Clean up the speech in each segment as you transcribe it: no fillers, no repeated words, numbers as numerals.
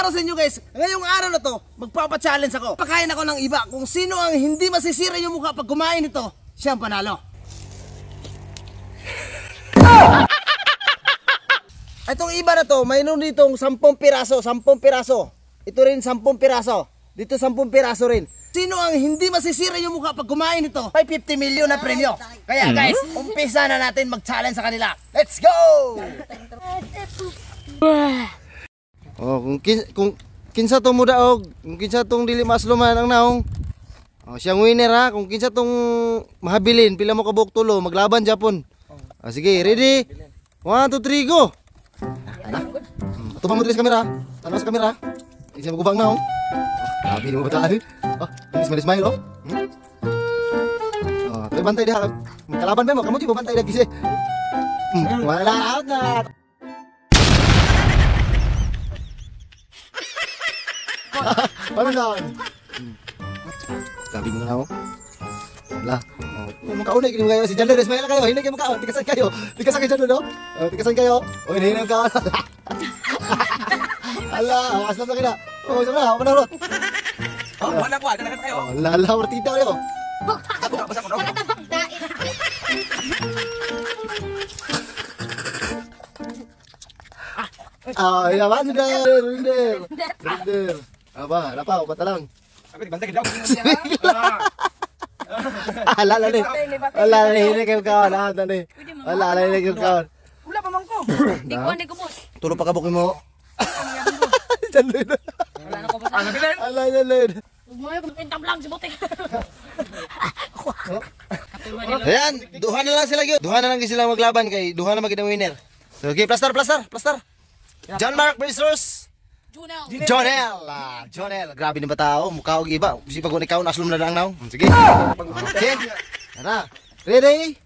araw sa inyo guys. Ngayong araw na to, magpapa-challenge ako. Pakain ako ng iba. Kung sino ang hindi masisira yung mukha pag kumain ito, siya ang panalo. Itong iba na to, mayroon ditong 10 piraso, 10 piraso. Ito rin 10 piraso. Dito 10 piraso rin. Sino ang hindi masisira yung mukha pag kumain ito? May 50 million na premyo. Kaya guys, umpisa na natin mag-challenge sa kanila. Let's go! Oh, kung kinsa tong muda og, kung kinsa tong dili masluman ang naong. Oh, siyang winner ha. Kung kinsa tong mahabilin, pila mo ka buok tulo, maglaban Japon. Sige, ready? 1 2 3 go. Tupang mo diri sa kamera. Ano sa kamera? Isa magubang na oh. Sabi mo bataan. Oh, smile oh. Oh, tayo bantay diha. Kalaban ba mo? Kamu di mo bantay lagi si. Wala out na. Ano na? Sabi mo na oh. Wala. Makaunay kini kayo si Jando, smile kayo. Hindi kayo makaon. Tikasan kayo. Tikasan kayo Jando no? Tikasan kayo. Oh, hindi na kaon. Ala, asam na kina. Oh, sama na, manarot. Oh, wala ko, kana kayo. Lala, martida kayo. Ah, ya ba sudah, Rinder. Apa, apa, lang. Sabi bantay daw. Ala, ini kayo kaon, dali. Ala, ini kayo kaon. Wala pa man ko. Di ko boss. Tulo pa kabukin mo. Jalin. Wala na ko boss. Ano bilen? Ala, jalin. Mo yung pintang lang si bote. Ayan, duha na lang sila gyud. Duha na lang sila maglaban kay duha na maging winner. So, okay, plaster. John Mark versus Jonel. Jonel. Grabe ni batao, mukha og iba. Si pag ikaw naslum na lang naw. Sige. Okay. Tara. Ready?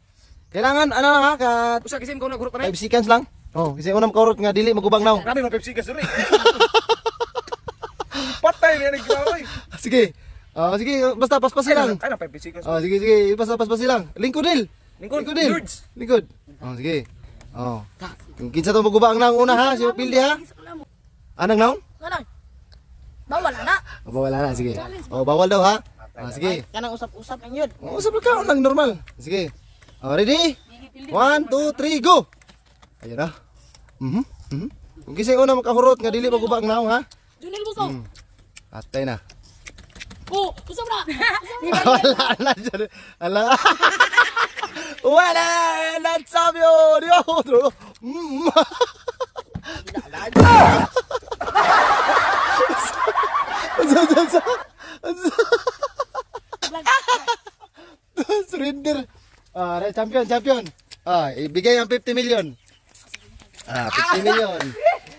Kailangan ano lang ha, kat Usa kisim ko na gurot pa na. 5 seconds lang. Oh, kasi unang kaurot nga dili magubang naw. Grabe mo Pepsi gas diri. Patay ni grabe. Sige. Sige, basta paspas lang. Ano Pepsi gas? Sige, basta paspas lang. Lingkod. Lingkod. Sige. Kung kinsa to magubang nang una ha, si Pildi ha. Anang naon? Bawal na. Bawal na, sige. Bawal daw ha. Sige. Kanang usap-usap ang yun. Usap ka lang normal. Sige. Ready? 1 2 3 go. Ayun na. Kung kinsa una makahurot nga dili magubang naon ha. Junel mo to. Atay na. Oh, usap na. Ala. Wala, nagsabyo. Di ako. Surrender. Champion. Ibigay ang 50 million. 50 million.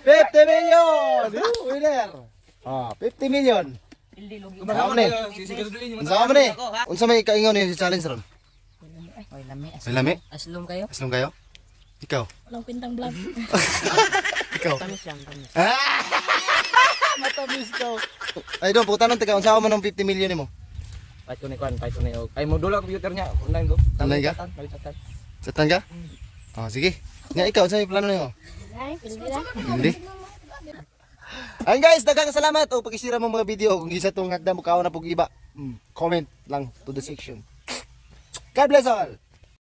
50 million. Winner. 50 million. Unsa man ni? Unsa may kaingon ni challenge ron? Oy lami. Aslom kayo? Aslom kayo? Ikaw. Walang pintang vlog. Ikaw. Tamis lang, tamis. Matamis daw. Ay don, puta nang taga unsa man ang 50 million nimo? Pait ko ni kwan, pait ko ni og. Ay mo dula computer niya, online ko. Online ka? Satan ka? Sige. Nya ikaw unsa may plano nimo? Hindi. Ang guys, daghang salamat o pag-isira mo mga video kung gisa tong hagda mo kaon na pug iba. Comment lang to the section. God bless all.